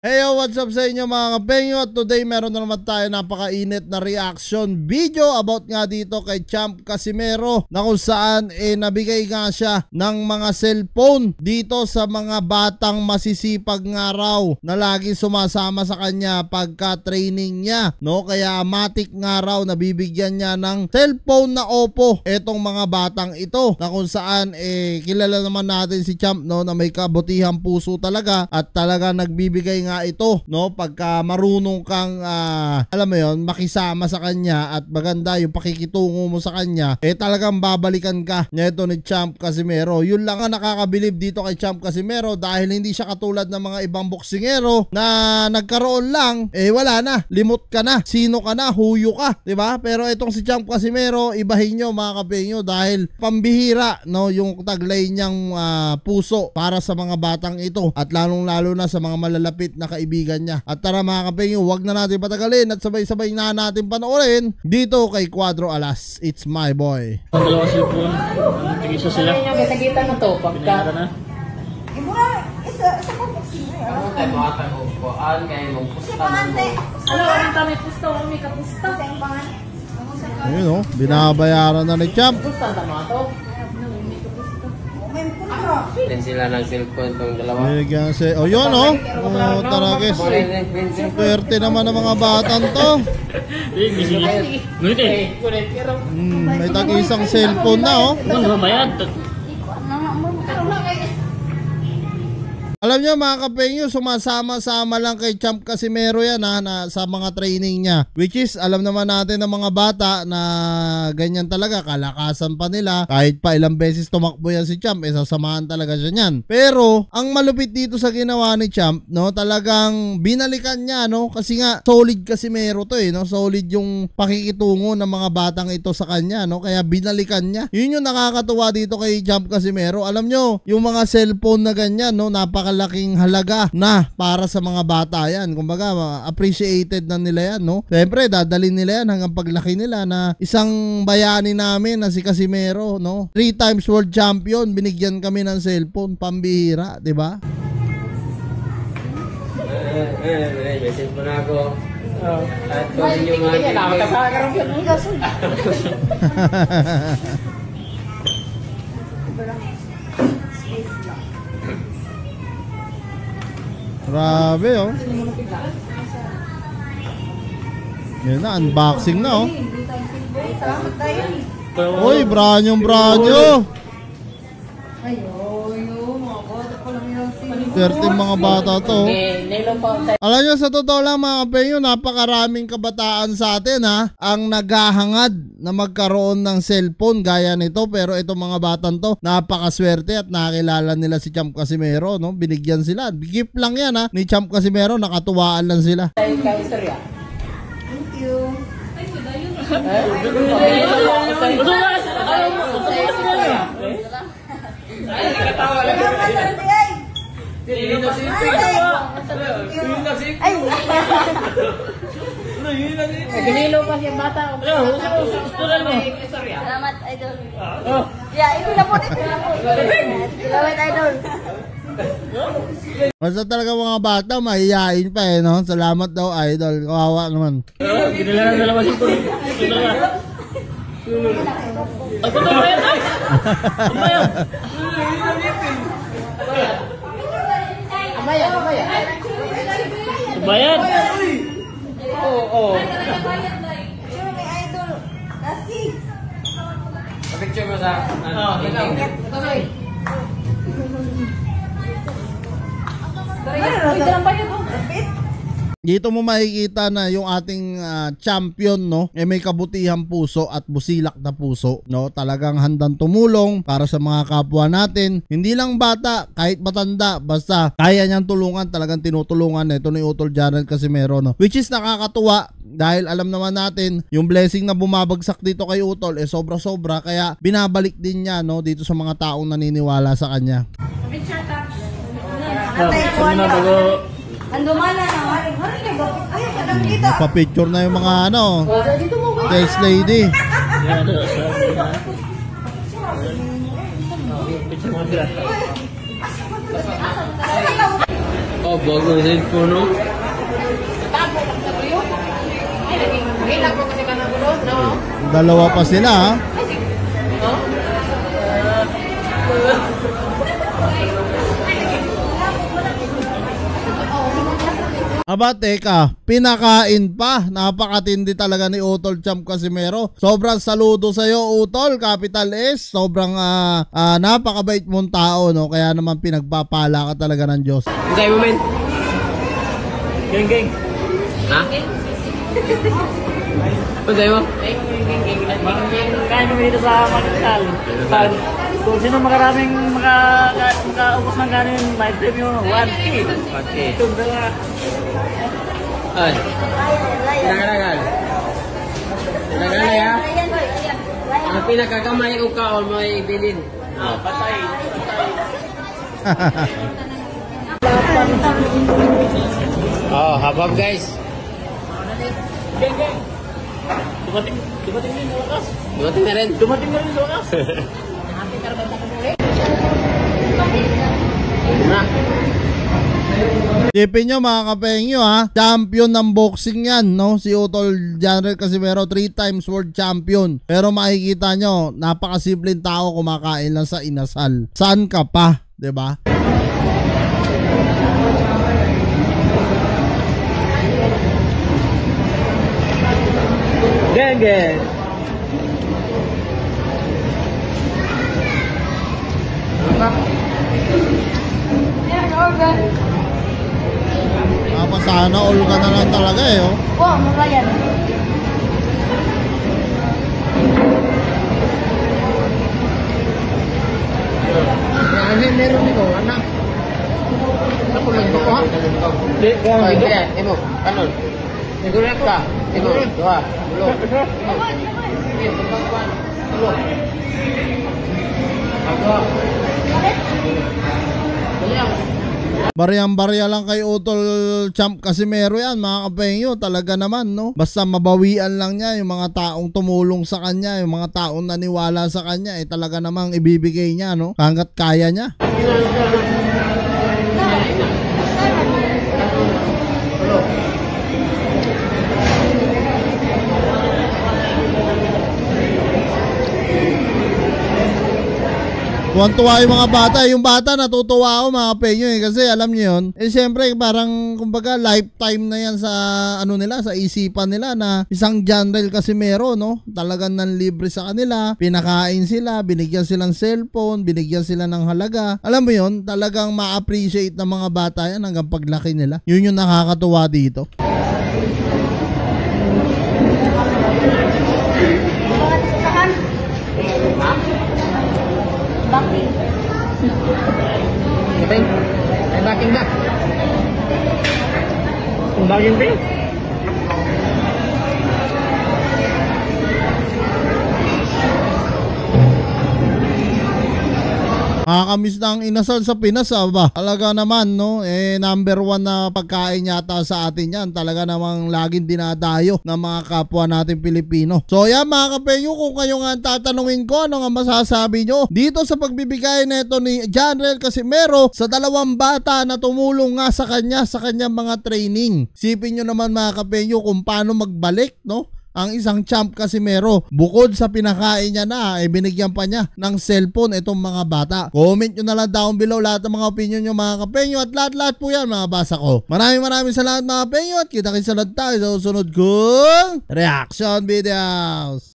Hey yo, what's up sa inyo mga kapenyo? At today meron na naman tayo napakainit na reaction video about nga dito kay Champ Casimero, na kung saan nabigay nga siya ng mga cellphone dito sa mga batang masisipag nga raw na laging sumasama sa kanya pagka training niya, no? Kaya matik nga raw nabibigyan niya ng cellphone na Oppo etong mga batang ito, na kung saan kilala naman natin si Champ, no, na may kabutihang puso talaga at talaga nagbibigay nga ito, no, pagka marunong kang alam mo yon, makisama sa kanya at maganda yung pakikitungo mo sa kanya, talagang babalikan ka niya ito ni Champ Casimero. Yun lang ang nakakabilib dito kay Champ Casimero, dahil hindi siya katulad ng mga ibang boksingero na nagkaroon lang, wala na, limot ka na, sino ka na, huyo ka, diba? Pero itong si Champ Casimero, ibahin nyo mga kapenyo, dahil pambihira, no, yung taglay niyang puso para sa mga batang ito, at lalong lalo na sa mga malalapit na kaibigan niya. At tara mga kapenyo, wag na natin patagalin at sabay-sabay na natin panoorin dito kay Cuadro Alas. It's my boy. Ang dalawa cellphone, tigisa sila. Kita na to, pagka na. Isa po boxing. Kamu tayo makatan mo po. Kayo mong pusta mo. Ano, kami pusta, kami kapusta. Ayun, oh, binabayaran na ni Champ. Pusta na mga to. Din sila ng cellphone tong dalawa. Oh, yun, oh. Oh, tara guys. Swerte naman ng mga batang to. May tag-isang cellphone na, oh. Alam niyo mga kapenyo, sumasama-sama lang kay Champ Casimero yan na sa mga training niya. Which is, alam naman natin ng mga bata na ganyan talaga, kalakasan pa nila. Kahit pa ilang beses tumakbo yan si Champ, sasamahan talaga siya niyan. Pero, ang malupit dito sa ginawa ni Champ, no, talagang binalikan niya, no? Kasi nga, solid Casimero to no? Solid yung pakikitungo ng mga batang ito sa kanya, no? Kaya binalikan niya. Yun yung nakakatuwa dito kay Champ Casimero. Alam nyo, yung mga cellphone na ganyan, no, napakalaking halaga na para sa mga bata yan. Kumbaga, appreciated na nila yan, no? Siyempre, dadalhin nila yan hanggang paglaki nila, na isang bayani namin na si Casimero, no? 3 times world champion, binigyan kami ng cellphone, pambihira, di ba? May cellphone ako. At kung yung mga Grabe, oh. Yan na, unboxing na, oh. Salamat tayo. Uy, branyo. Swerte mga bata to. Alam nyo, sa totoo lang mga kapenyo, napakaraming kabataan sa atin ang naghahangad na magkaroon ng cellphone gaya nito. Pero itong mga batang to, napakaswerte at nakilala nila si Champ Casimero, no? Binigyan sila. Gift lang yan ni Champ Casimero, nakatuwaan lang sila. Thank you. Ginilo pa siya bata. Salamat, idol. Yeah, ito na po. Salamat, idol. Basta talaga mga bata, mahihain pa no? Salamat daw, idol. Kawawa naman. Ginila na dalawa cellphone. Ako to ba yan? Bayad. Oo. picture mo sa Dito mo makikita na yung ating champion, no, may kabutihang puso at busilak na puso, no. Talagang handang tumulong para sa mga kapwa natin. Hindi lang bata, kahit matanda, basta kaya niyang tulungan, talagang tinutulungan ito ni Utol Janet Casimero, no. Which is nakakatuwa dahil alam naman natin yung blessing na bumabagsak dito kay Utol sobra-sobra, kaya binabalik din niya, no, dito sa mga taong naniniwala sa kanya. Andumana na, Napapicture na yung mga sales lady. Oh, bago yung cellphone, no? Dalawa pa sila ha. Aba, teka, pinakain pa. Napakatindi talaga ni Utol Champ Casimero. Sobrang saludo sa'yo, Utol, capital S. Sobrang napakabait mong tao, no? Kaya naman pinagpapala ka talaga ng Diyos. Hintay mo, men. Geng. Ha? Hintay mo? Kain kami dito sa Manisal. Kung sino makaraming makaubos ng ganin, may premium 1K. Okay. Ito dala. Ay. Nagaragal. Nagaragal, ya? Ang pinakakamay o kaon mo ay bilin. Patay. Oh, habab guys. Geng. Dumating din sa wakas. Dumating na rin. Dumating na rin sa wakas. Na. Tipin nyo mga kapengyo ha, champion ng boxing yan, no? Si Utol Janrel Casimero, 3 times world champion. Pero makikita nyo, napakasimpleng tao, kumakain lang sa inasal. Saan ka pa, 'di ba? Geng. Sana all ka na lang talaga eh, oh. Oo, mga yan. Meron nito, anak. Nakulong ko, ha? Hindi, Kaya, imo, kanon. Sigurek ka. Imo, dua. Ulo. Ulo. Ako. Barya lang kay Utol Champ Casimero yan mga kapengyo, talaga naman, no? Basta mabawian lang niya yung mga taong tumulong sa kanya, yung mga taong naniwala sa kanya, talaga namang ibibigay niya, no? Hanggat kaya niya. Tuwan-tuwa yung mga bata. Yung bata natutuwa ako mga penyo kasi alam niyo yun. Siyempre parang kumbaga lifetime na yan sa ano nila, sa isipan nila na isang Janrel Casimero, no? Talagang nanlibre sa kanila, pinakain sila, binigyan silang cellphone, binigyan sila ng halaga. Alam mo yun, talagang ma-appreciate ng mga bata yan hanggang paglaki nila. Yun yung nakakatuwa dito. Bakit? Ay, baking na. Baging pin. Nakakamiss na ang inasal sa Pinas ba? Talaga naman, no? Number 1 na pagkain yata sa atin yan. Talaga namang laging dinadayo ng mga kapwa natin Pilipino. So yan mga kapengyo, kung kayo nga tatanungin ko ano nga masasabi nyo dito sa pagbibigay neto ni Janrel Casimero sa 2 bata na tumulong nga sa kanyang mga training. Sipin nyo naman mga kapengyo kung paano magbalik, no? Ang isang Champ Casimero, bukod sa pinakain niya na, binigyan pa niya ng cellphone itong mga bata. Comment nyo na lang down below lahat ng mga opinion nyo mga kapenyo at lahat po yan mga basa ko. Maraming salamat mga kapenyo at kita-kita tayo sa susunod kong reaction videos.